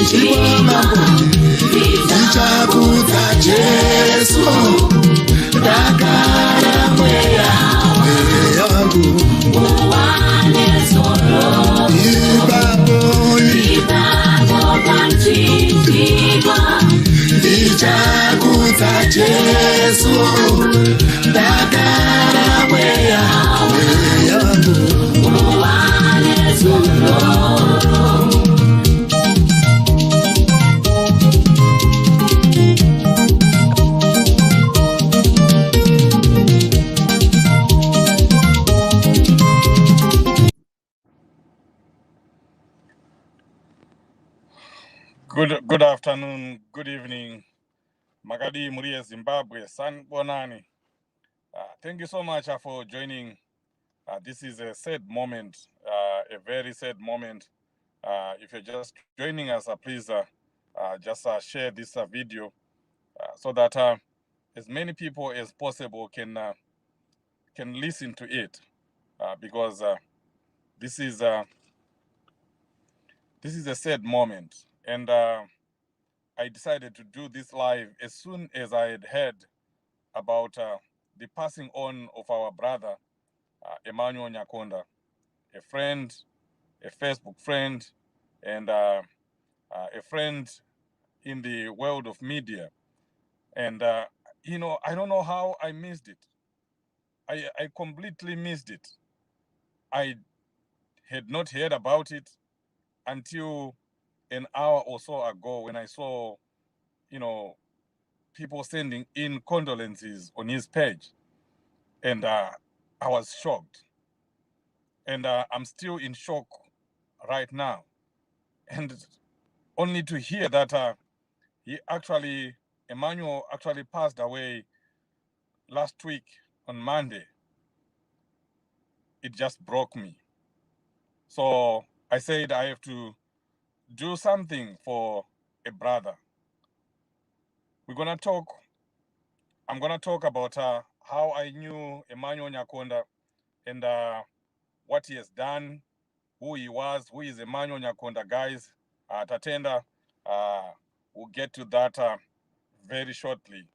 mchinji wa mambo ndichakuta Jesu ndakara mweya yangu uwane soro ibapo pamchinji wa ndichakuta Jesu ndakara mweya yangu uwane soro. Good afternoon, good evening. Magadi Murie, Zimbabwe, San Bonani. Thank you so much for joining. This is a sad moment, a very sad moment. If you're just joining us, please just share this video so that as many people as possible can listen to it, because this is a sad moment. And I decided to do this live as soon as I had heard about the passing on of our brother, Emmanuel Nyakonda, a friend, a Facebook friend, and a friend in the world of media. And, you know, I don't know how I missed it. I completely missed it. I had not heard about it until an hour or so ago when I saw, you know, people sending in condolences on his page. And I was shocked. And I'm still in shock right now. And only to hear that Emmanuel actually passed away last week on Monday, it just broke me. So I said I have to do something for a brother. I'm gonna talk about how I knew Emmanuel Nyakonda and what he has done, who he was, who is Emmanuel Nyakonda, guys. Tatenda, we'll get to that very shortly.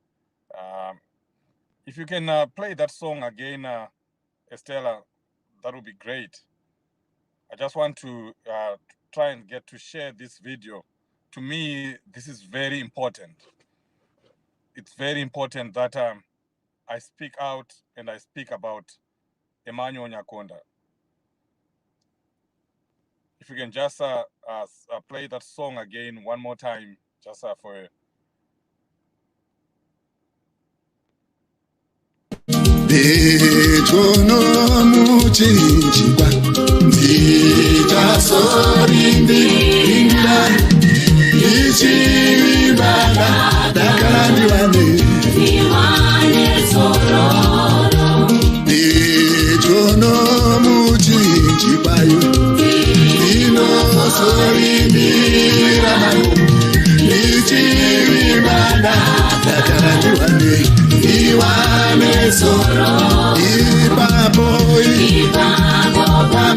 If you can play that song again, Estella, that would be great. I just want to try and get to share this video. To me, this is very important. It's very important that I speak out and I speak about Emmanuel Nyakonda. If you can just play that song again one more time, just for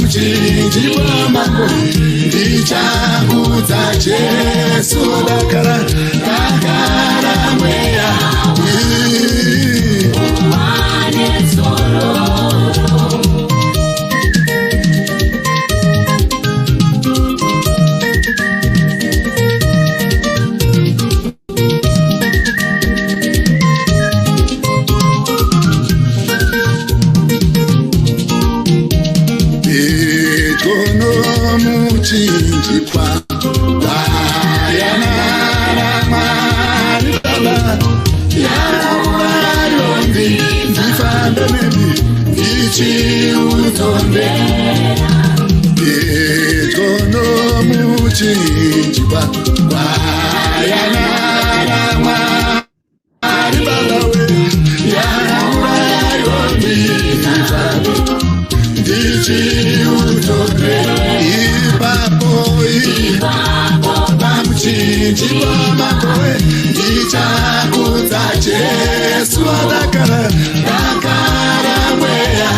mchinji wa mambo ndichakuta Jesu ndakara mweya uwane sororo. Mchinji kwa yana mari baba ya rombi ndifambe mebi ichi utombera etono mchinji kwa yana mari baba we ya rombi ndifambe ichi utombera mchinji wa makoe ndichakuta Jesu ndakara mweya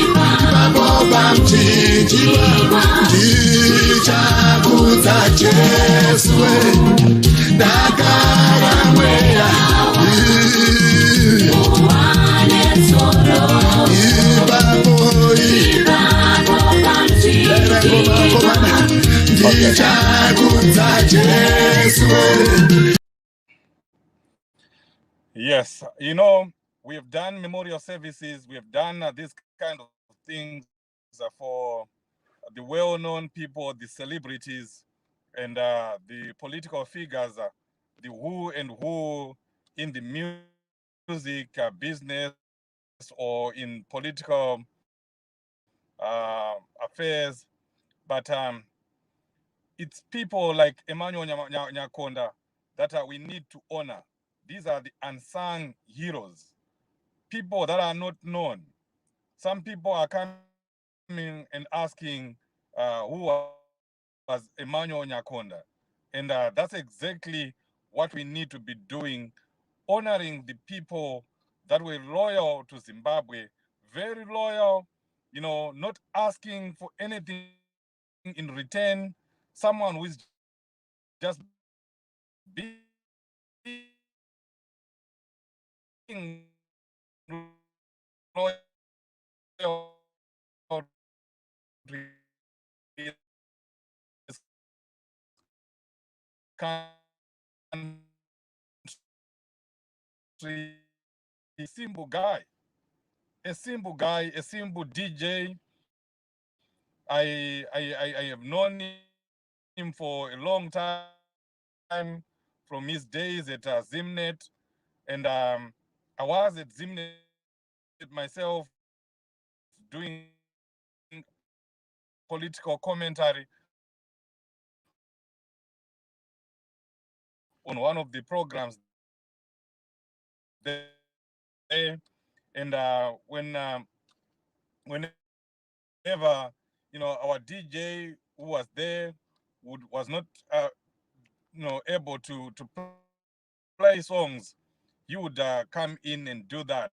ibapo ndichidyiwa ndichakudza Jesu ndagara mweya Yes, you know, we have done memorial services, we have done this kind of things for the well-known people, the celebrities, and the political figures, the who and who in the music business or in political affairs. But it's people like Emmanuel Nyakonda that we need to honor. These are the unsung heroes, people that are not known. Some people are coming and asking who was Emmanuel Nyakonda. And that's exactly what we need to be doing, honoring the people that were loyal to Zimbabwe, very loyal, you know, not asking for anything in return, someone who is just being loyal to his country. A simple guy, a simple guy, a simple DJ. I have known him for a long time from his days at Zimnet, and I was at Zimnet myself doing political commentary on one of the programs there, and whenever you know our DJ who was there was not you know able to play songs, you would come in and do that.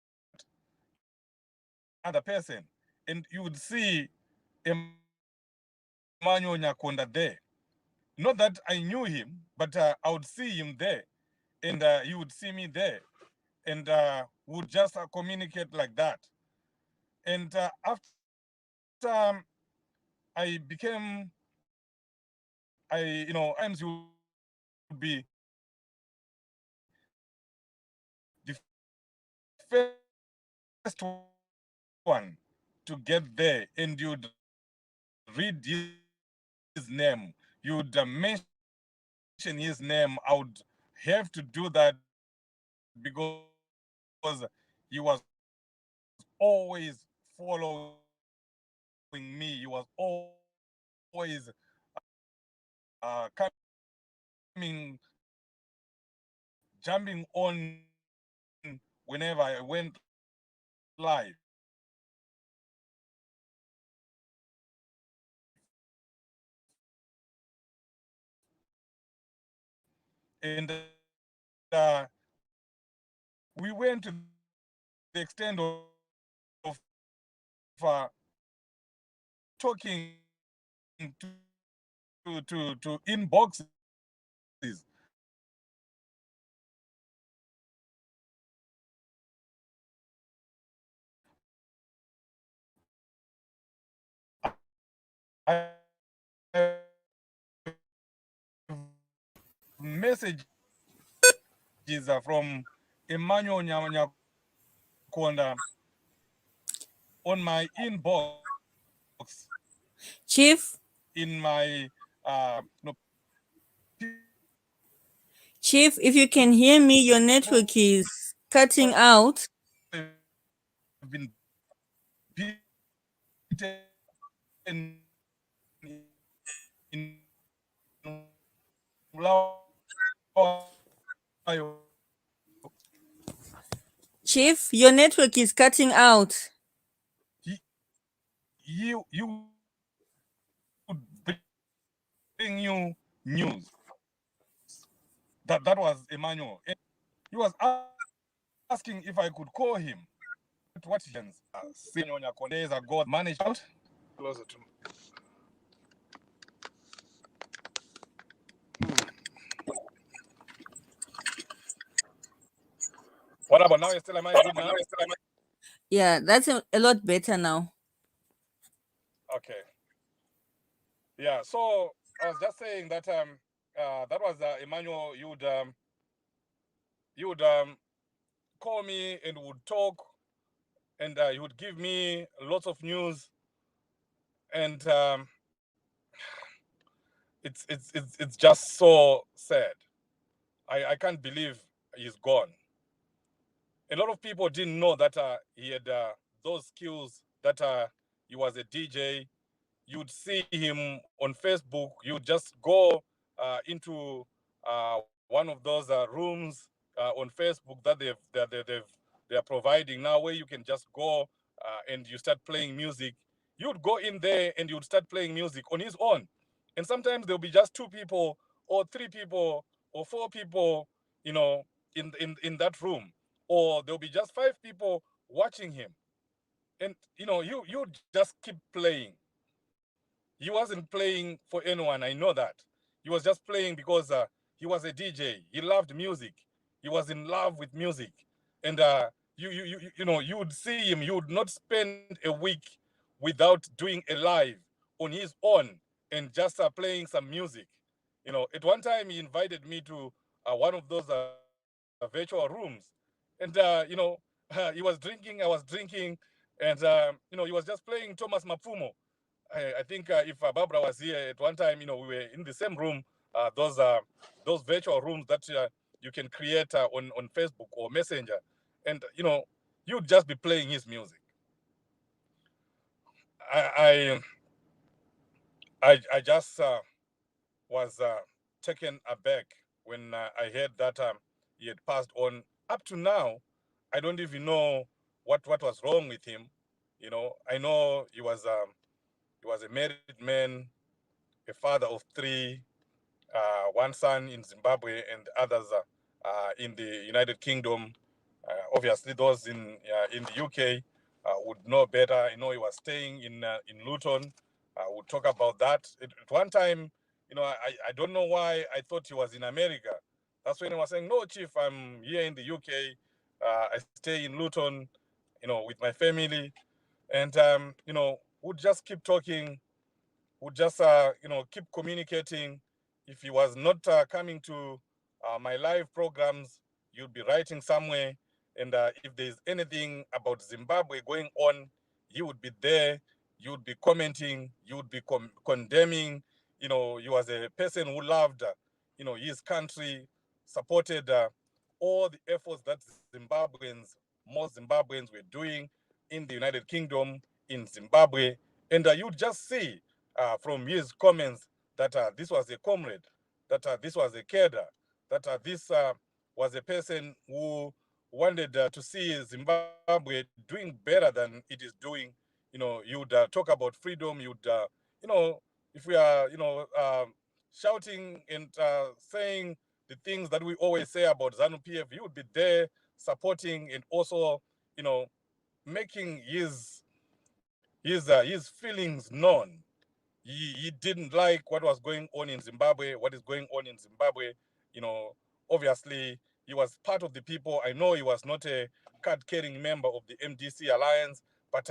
Other person, and you would see Emmanuel Nyakonda there. Not that I knew him, but I would see him there, and he would see me there, and would just communicate like that. And after I became, you know, times you would be the first one to get there, and you'd read his name, you'd mention his name. I would have to do that because he was always following me. He was always coming, jumping on whenever I went live. And we went to the extent of talking to inboxes. I messages from Emmanuel Nyakonda on my inbox. Chief? In my no, Chief, if you can hear me, your network is cutting out. Been beaten in Chief, your network is cutting out. You would bring you news. That was Emmanuel. And he was asking if I could call him. What Emmanuel Nyakonda is a God managed out. closer to. What about now? Still, am I good now? Yeah, that's a lot better now. Okay. Yeah. So I was just saying that that was Emmanuel. You would call me and would talk, and he would give me lots of news, and it's just so sad. I can't believe he's gone. A lot of people didn't know that he had those skills, that he was a DJ. You'd see him on Facebook. You'd just go into one of those rooms on Facebook that they are providing now, where you can just go and you start playing music. You'd go in there and you'd start playing music on his own, and sometimes there'll be just two people or three people or four people, in that room, or there'll be just five people watching him, and you just keep playing. He wasn't playing for anyone, I know that. He was just playing because he was a DJ. He loved music. He was in love with music. And you would see him, you would not spend a week without doing a live on his own and just playing some music. At one time he invited me to one of those virtual rooms. And he was drinking, I was drinking, and he was just playing Thomas Mapfumo. I think if Barbara was here at one time, we were in the same room, those virtual rooms that you can create on Facebook or Messenger, and you'd just be playing his music. I I just was taken aback when I heard that he had passed on. Up to now, I don't even know what was wrong with him. I know he was a married man, a father of three, one son in Zimbabwe and others in the United Kingdom. Obviously, those in the UK would know better. I know he was staying in Luton. We'll talk about that. At one time, I don't know why I thought he was in America. That's when he was saying, "No, Chief, I'm here in the UK. I stay in Luton, with my family." And we'd just keep talking, would just keep communicating. If he was not coming to my live programs, you'd be writing somewhere, and if there's anything about Zimbabwe going on, he would be there. You would be commenting, you would be condemning. He was a person who loved his country, supported all the efforts that most Zimbabweans were doing in the United Kingdom, in Zimbabwe. And you'd just see from his comments that this was a comrade, that this was a cadre, that this was a person who wanted to see Zimbabwe doing better than it is doing. You'd talk about freedom. If we are, shouting and saying the things that we always say about ZANU PF, you would be there supporting and also, you know, making his feelings known. He didn't like what was going on in Zimbabwe, what is going on in Zimbabwe. You know, Obviously, he was part of the people. I know he was not a card carrying member of the MDC alliance, but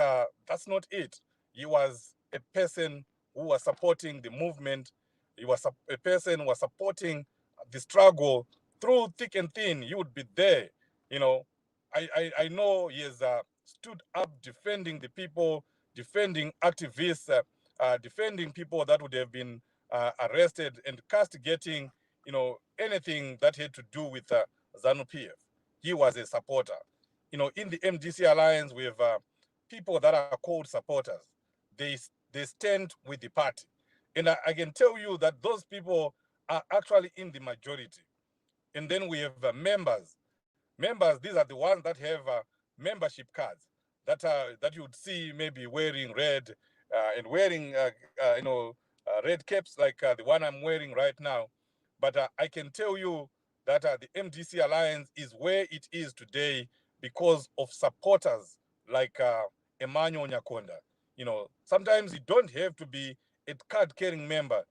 that's not it. He was a person who was supporting the movement. He was a person who was supporting the struggle through thick and thin. He would be there. You know, I know he has stood up defending the people, defending activists, defending people that would have been arrested and castigating, anything that had to do with ZANU PF. He was a supporter. In the MDC alliance, we have people that are called supporters. They they stand with the party, and I can tell you that those people are actually in the majority. And then we have members. Members, these are the ones that have membership cards that you would see maybe wearing red and wearing red caps like the one I'm wearing right now. But I can tell you that the MDC Alliance is where it is today because of supporters like Emmanuel Nyakonda. Sometimes you don't have to be a card-carrying member.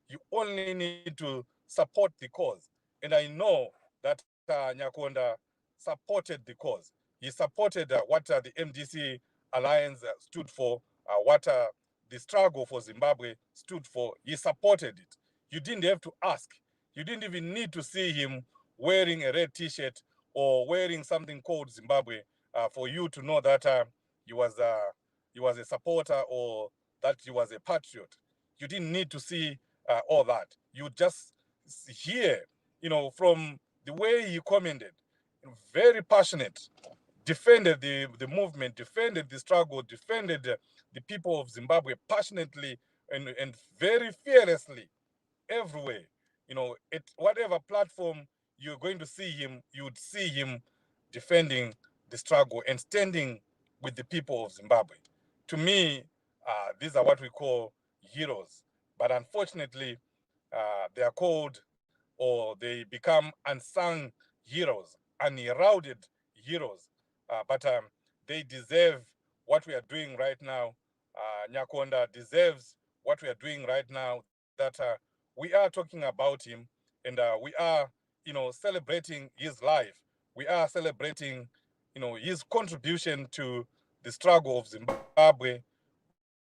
You only need to support the cause. And I know that Nyakonda supported the cause. He supported what the MDC Alliance stood for, what the struggle for Zimbabwe stood for. He supported it. You didn't have to ask. You didn't even need to see him wearing a red t-shirt or wearing something called Zimbabwe for you to know that he was a supporter or that he was a patriot. You didn't need to see all that. You just hear, from the way he commented, very passionate, defended the movement, defended the struggle, defended the people of Zimbabwe passionately and very fearlessly everywhere. At whatever platform you're going to see him, you would see him defending the struggle and standing with the people of Zimbabwe. To me, these are what we call heroes. But unfortunately, they are called or they become unsung heroes, unheralded heroes. But they deserve what we are doing right now. Nyakonda deserves what we are doing right now, that we are talking about him and we are, celebrating his life. We are celebrating, his contribution to the struggle of Zimbabwe.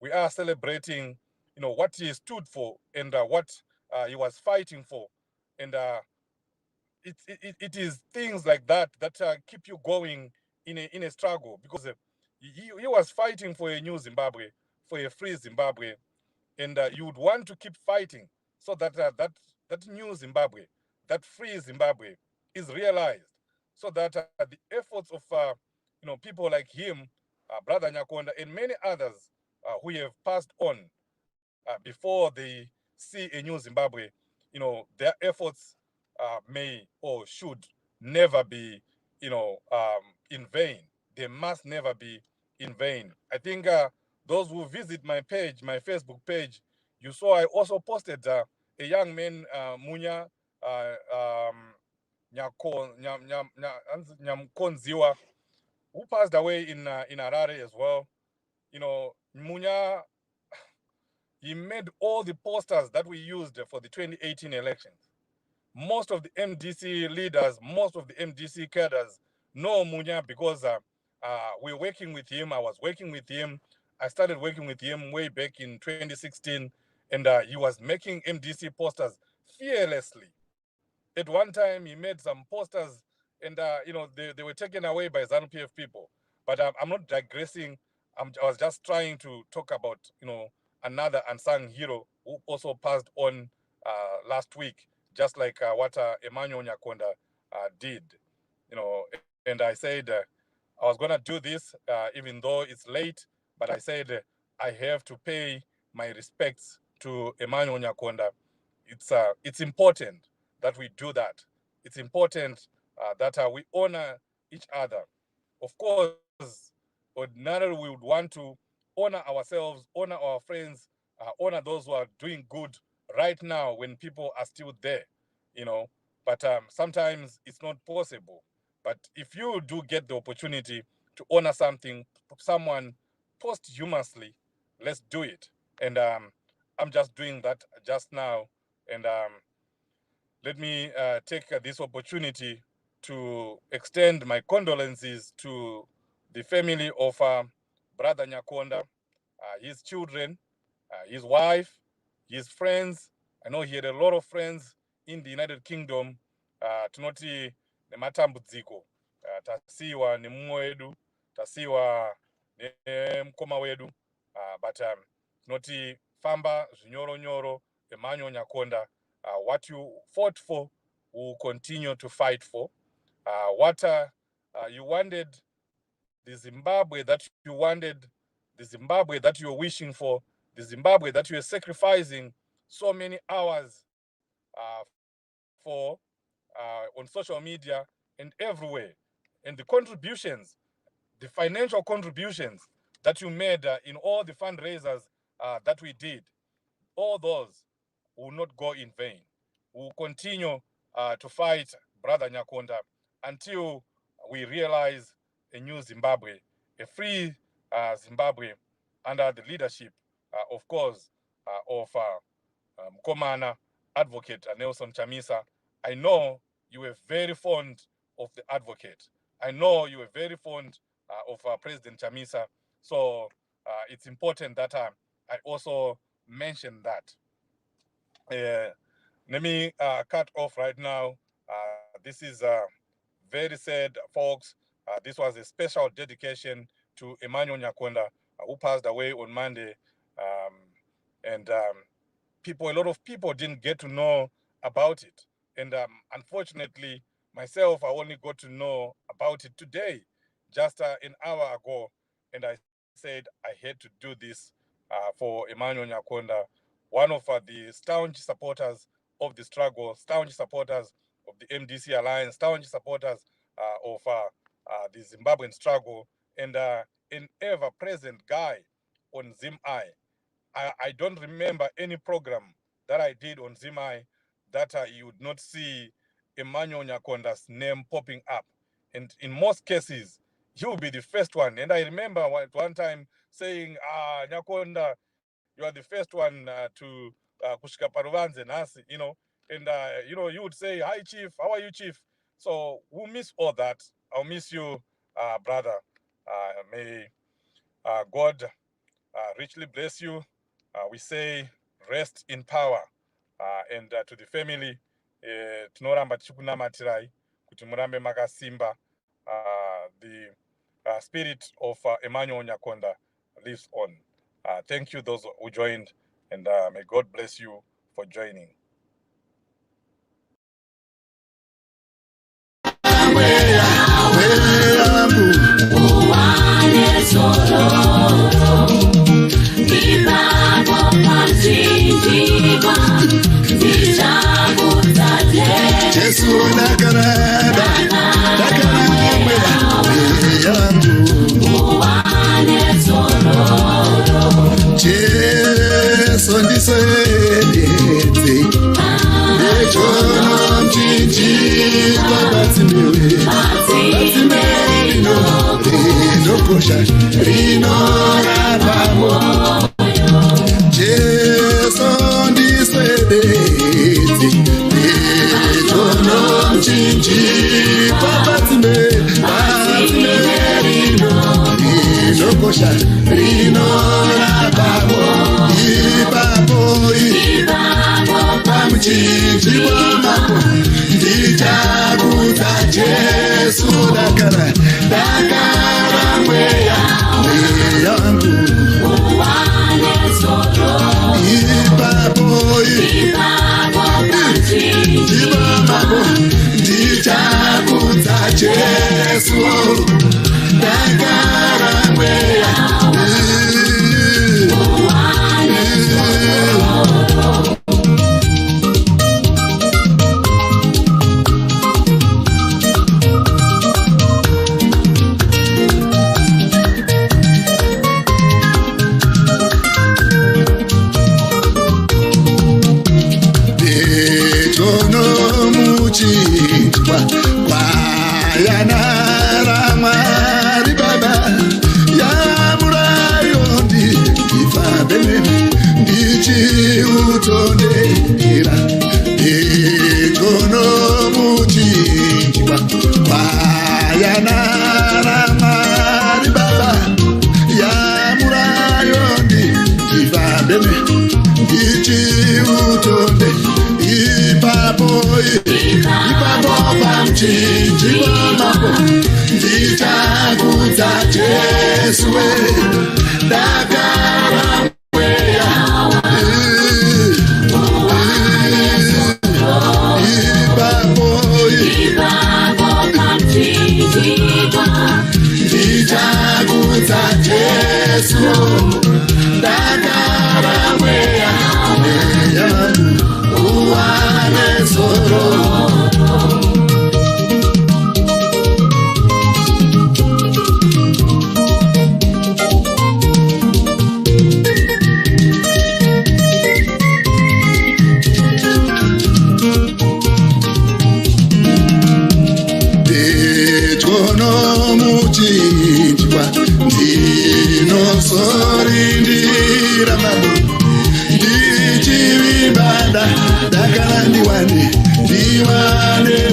We are celebrating, what he stood for and what he was fighting for. And it is things like that that keep you going in a struggle, because he was fighting for a new Zimbabwe, for a free Zimbabwe, and you would want to keep fighting so that that new Zimbabwe, that free Zimbabwe, is realized, so that the efforts of people like him, Brother Nyakonda, and many others who have passed on before they see a new Zimbabwe, their efforts may or should never be, in vain. They must never be in vain. I think those who visit my page, my Facebook page, you saw I also posted a young man, Munya Nyamkonziwa, who passed away in Harare as well. Munya, he made all the posters that we used for the 2018 elections. Most of the MDC leaders, most of the MDC cadres know Munya because we're working with him. I was working with him. I started working with him way back in 2016, and he was making MDC posters fearlessly. At one time, he made some posters, and they were taken away by ZANU-PF people. But I'm not digressing. I was just trying to talk about another unsung hero who also passed on last week, just like what Emmanuel Nyakonda did. And I said I was gonna do this even though it's late, but I said I have to pay my respects to Emmanuel Nyakonda. It's important that we do that. It's important that we honor each other. Of course, ordinarily we would want to honor ourselves, honor our friends, honor those who are doing good right now when people are still there, you know. But sometimes it's not possible. But if you do get the opportunity to honor someone posthumously, let's do it. And I'm just doing that just now. And let me take this opportunity to extend my condolences to the family of Brother Nyakonda, his children, his wife, his friends. I know he had a lot of friends in the United Kingdom. Tinoti nematambudziko, tasiwa nemumwe wedu, tasiwa nemukoma wedu, but tinoti famba zvinyoro nyoro, Emmanuel Nyakonda. What you fought for, will continue to fight for. What you wanted, the Zimbabwe that you wanted, the Zimbabwe that you're wishing for, the Zimbabwe that you're sacrificing so many hours for on social media and everywhere. And the contributions, the financial contributions that you made in all the fundraisers that we did, all those will not go in vain. We will continue to fight Brother Nyakonda until we realize a new Zimbabwe, a free Zimbabwe, under the leadership, of course, of Komana Advocate Nelson Chamisa. I know you were very fond of the advocate. I know you were very fond of President Chamisa. So it's important that I also mention that. Let me cut off right now. This is very sad, folks. This was a special dedication to Emmanuel Nyakonda, who passed away on Monday. A lot of people didn't get to know about it. And unfortunately, myself, I only got to know about it today, just an hour ago. And I said I had to do this for Emmanuel Nyakonda, one of the staunch supporters of the struggle, staunch supporters of the MDC Alliance, staunch supporters of the Zimbabwean struggle, and an ever-present guy on ZimEye. I don't remember any program that I did on ZimEye that you would not see Emmanuel Nyakonda's name popping up. And in most cases, he will be the first one. And I remember one time saying, Nyakonda, you are the first one to kushika paruvanze nasi, you know. And, you would say, hi, Chief, how are you, Chief? So we'll miss all that. I'll miss you, brother. May God richly bless you. We say rest in power. And to the family, tinoramba tichikunamatirai kuti murambe makasimba. The spirit of Emmanuel Nyakonda lives on. Thank you, those who joined, and may God bless you for joining.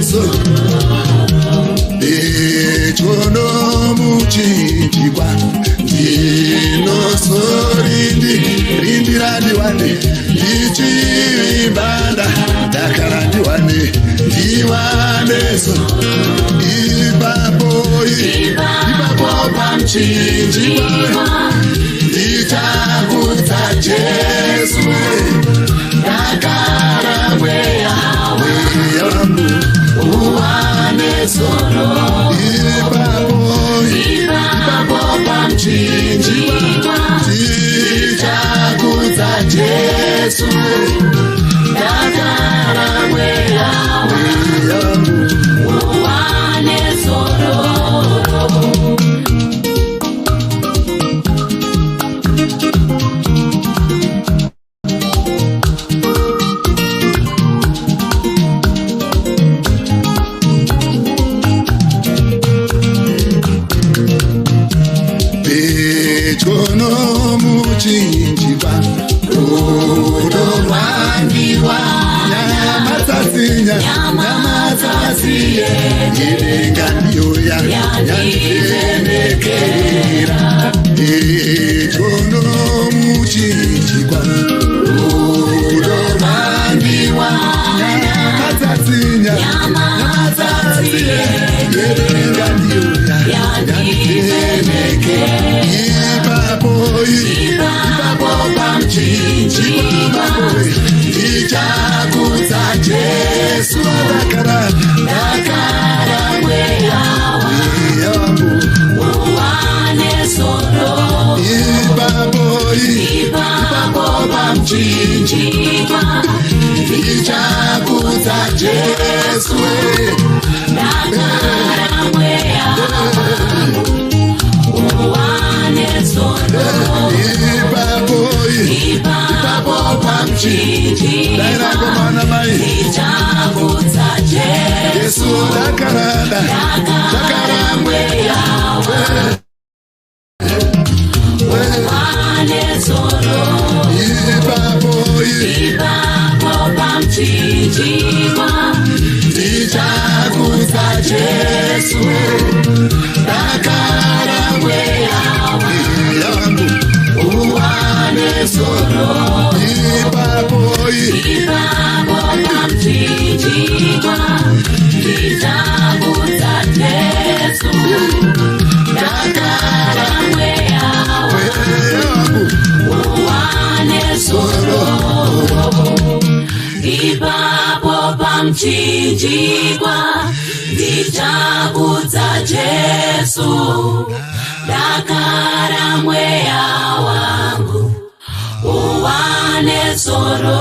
Jesu Echono muchinjikwa Rindirandiwane Ichibanda Dakarandiwane Iwaneso Ipapo pamchinjikwa Ichakuta Jesu Dakarangweya Uwanesoro Ipapo pamchinjikwa Ichakuta Jesu Dakarangweya Uwanesoro Muchinjikwa Unowandiwa Nyamatsasiye Idenga ndiyoya Yandivenekera Echono muchinjikwa Unowandiwa Nyamatsasiye Idenga ndiyoya Yandivenekera Ipapo pamchinjikwa Ichakuta Jesu Dakarangweya Uwanesoro Ipapo pamchinjikwa Ichakuta Jesu Dakarangweya Ipapo pamchinjikwa Ichakuta Jesu Dakarangweya Uwanesoro Ipapo pamchinjikwa Ichakuta Jesu Dakarangweya Uwanesoro Ipapo pamchinjikwa Ichakuta Jesu Dakarangweya Uwanesoro Ipapo pamchinjikwa Ichakuta Jesu Dakarangweya wangu Uwanesoro